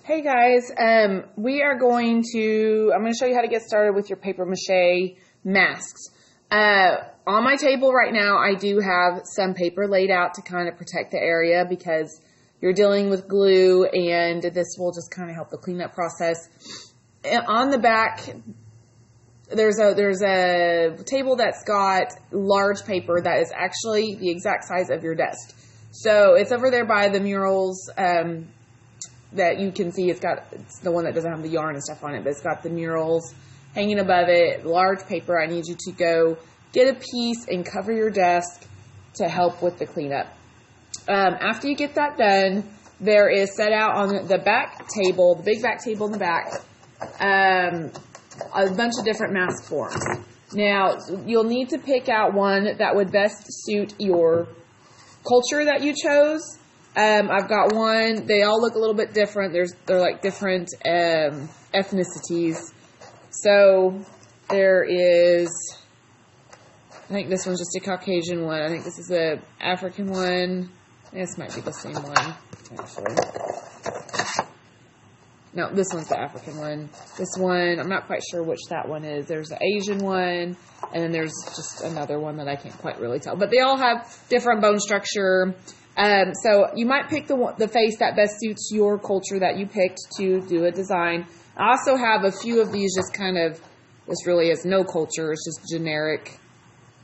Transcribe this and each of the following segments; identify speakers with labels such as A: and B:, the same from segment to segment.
A: Hey guys, I'm going to show you how to get started with your paper mache masks. On my table right now, I do have some paper laid out to kind of protect the area because you're dealing with glue, and this will just kind of help the cleanup process. And on the back, there's a table that's got large paper that is actually the exact size of your desk. So it's over there by the murals that you can see. It's the one that doesn't have the yarn and stuff on it, but it's got the murals hanging above it, large paper. I need you to go get a piece and cover your desk to help with the cleanup. After you get that done, there is set out on the back table, the big back table in the back, a bunch of different mask forms. Now, you'll need to pick out one that would best suit your culture that you chose. I've got one. They all look a little bit different. They're like different ethnicities. So there is, I think this one's just a Caucasian one. I think this is a African one. This might be the same one, actually. No, this one's the African one. This one, I'm not quite sure which that one is. There's the Asian one, and then there's just another one that I can't quite really tell. But they all have different bone structure. So you might pick the face that best suits your culture that you picked to do a design. I also have a few of these just kind of, this really is no culture, it's just generic,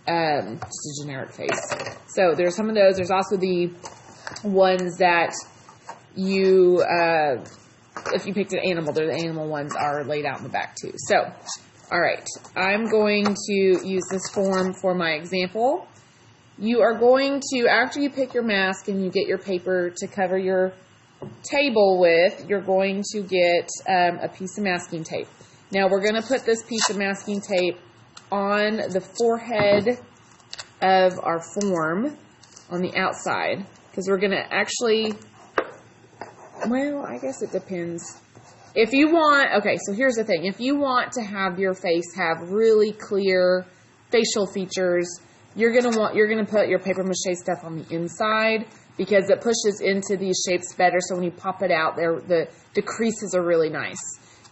A: just a generic face. So there's some of those. There's also the ones that you, if you picked an animal, the animal ones are laid out in the back too. So, all right, I'm going to use this form for my example. You are going to, after you pick your mask and you get your paper to cover your table with, you're going to get a piece of masking tape. Now, we're going to put this piece of masking tape on the forehead of our form on the outside, because we're going to actually, well, I guess it depends. If you want, okay, so here's the thing. If you want to have your face have really clear facial features, you're gonna put your paper mache stuff on the inside because it pushes into these shapes better. So when you pop it out, the creases are really nice.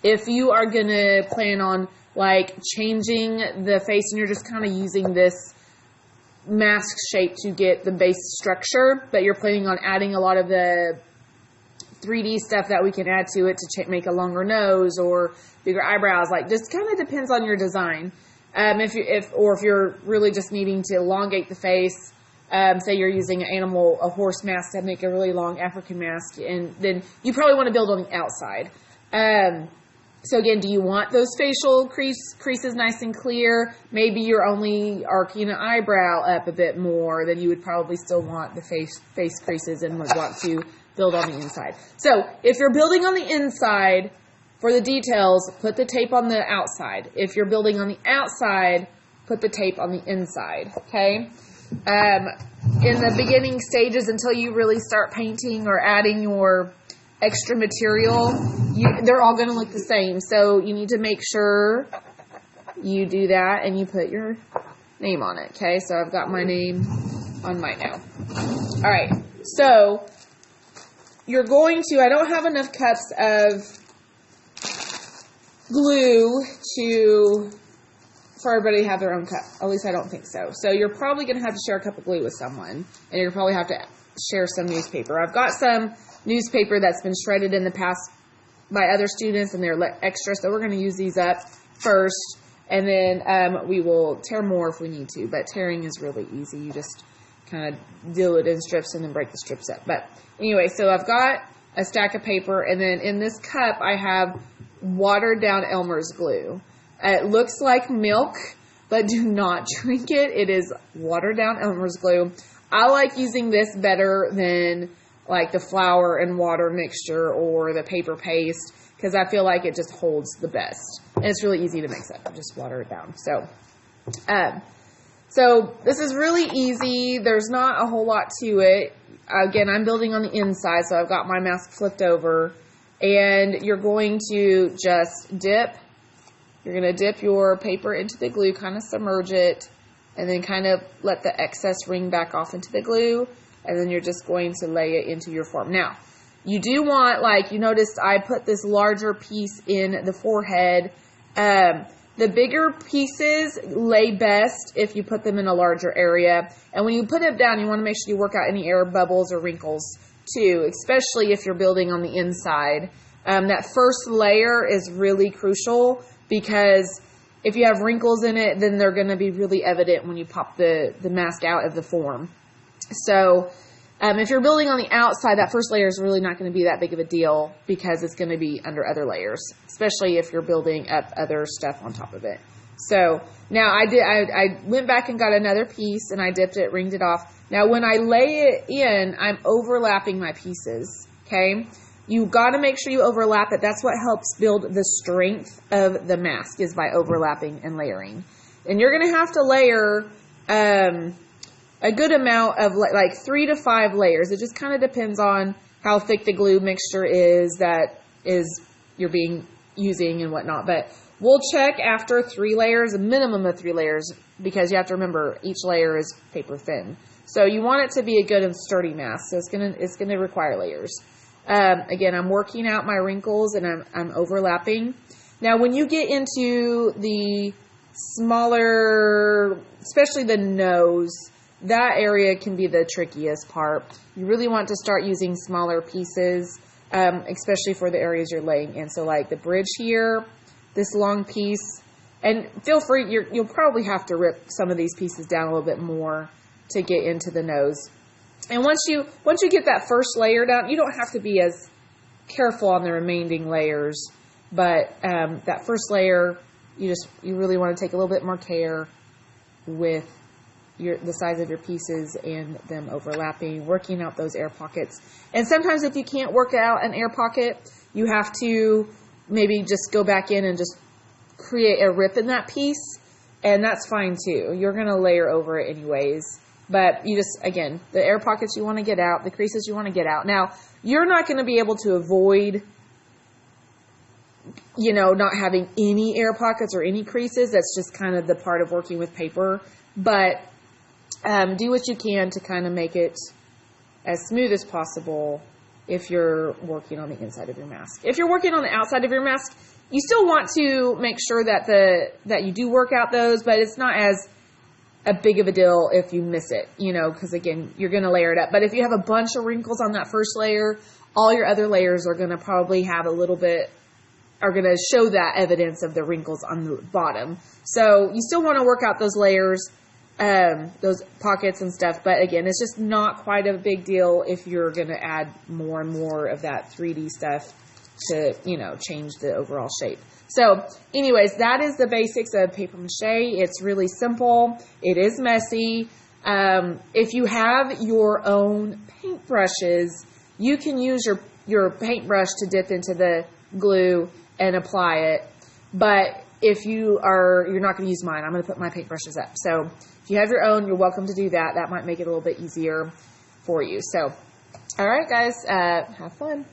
A: If you are gonna plan on like changing the face and you're just kind of using this mask shape to get the base structure, but you're planning on adding a lot of the 3D stuff that we can add to it to make a longer nose or bigger eyebrows, like just kind of depends on your design. If you're really just needing to elongate the face, say you're using a horse mask to make a really long African mask, and then you probably want to build on the outside. So again, do you want those facial creases nice and clear? Maybe you're only arcing an eyebrow up a bit more, then you would probably still want the face creases and would want to build on the inside. So if you're building on the inside, for the details, put the tape on the outside. If you're building on the outside, put the tape on the inside, okay? In the beginning stages, until you really start painting or adding your extra material, they're all going to look the same. So you need to make sure you do that and you put your name on it, okay? So I've got my name on mine now. All right, so you're going to, I don't have enough cups of glue for everybody to have their own cup. At least I don't think so. So you're probably going to have to share a cup of glue with someone, and you'll probably have to share some newspaper. I've got some newspaper that's been shredded in the past by other students, and they're extra, so we're going to use these up first, and then we will tear more if we need to, but tearing is really easy. You just kind of do it in strips and then break the strips up. But anyway, so I've got a stack of paper, and then in this cup I have watered down Elmer's glue. It looks like milk, but do not drink it. It is watered down Elmer's glue. I like using this better than like the flour and water mixture or the paper paste because I feel like it just holds the best. And it's really easy to mix up. Just water it down. So this is really easy. There's not a whole lot to it. Again, I'm building on the inside, so I've got my mask flipped over. And you're going to just dip your paper into the glue, kind of submerge it, and then kind of let the excess ring back off into the glue, and then you're just going to lay it into your form. Now, You do want, like you noticed I put this larger piece in the forehead. The bigger pieces lay best if you put them in a larger area. And when you put it down, you want to make sure you work out any air bubbles or wrinkles too, especially if you're building on the inside. That first layer is really crucial because if you have wrinkles in it, then they're going to be really evident when you pop the mask out of the form. So if you're building on the outside, that first layer is really not going to be that big of a deal because it's going to be under other layers, especially if you're building up other stuff on top of it. So now I went back and got another piece and I dipped it, ringed it off. Now when I lay it in, I'm overlapping my pieces, okay? You got to make sure you overlap it. That's what helps build the strength of the mask, is by overlapping and layering. And you're going to have to layer a good amount of like 3 to 5 layers. It just kind of depends on how thick the glue mixture is that you're using and whatnot. But we'll check after 3 layers, a minimum of 3 layers, because you have to remember each layer is paper thin. So you want it to be a good and sturdy mask. So it's gonna require layers. Again, I'm working out my wrinkles and I'm overlapping. Now, when you get into the smaller, especially the nose, that area can be the trickiest part. You really want to start using smaller pieces, especially for the areas you're laying in. So like the bridge here, this long piece, and feel free, you'll probably have to rip some of these pieces down a little bit more to get into the nose. And once you get that first layer down, you don't have to be as careful on the remaining layers, but that first layer, you really want to take a little bit more care with the size of your pieces and them overlapping, working out those air pockets. And sometimes if you can't work out an air pocket, you have to maybe just go back in and just create a rip in that piece, and that's fine too. You're going to layer over it anyways. But you just, again, the air pockets you want to get out, the creases you want to get out. Now, you're not going to be able to avoid, not having any air pockets or any creases. That's just kind of the part of working with paper. But do what you can to kind of make it as smooth as possible if you're working on the inside of your mask. If you're working on the outside of your mask, you still want to make sure that you do work out those, but it's not as a big of a deal if you miss it, because again, you're going to layer it up. But if you have a bunch of wrinkles on that first layer, all your other layers are going to probably have are going to show that evidence of the wrinkles on the bottom. So you still want to work out those layers, those pockets and stuff. But again, it's just not quite a big deal if you're going to add more and more of that 3D stuff to, change the overall shape. So anyways, that is the basics of paper mache. It's really simple. It is messy. If you have your own paintbrushes, you can use your paintbrush to dip into the glue and apply it. But if you're not going to use mine, I'm going to put my paintbrushes up. So if you have your own, you're welcome to do that. That might make it a little bit easier for you. So, all right, guys, have fun.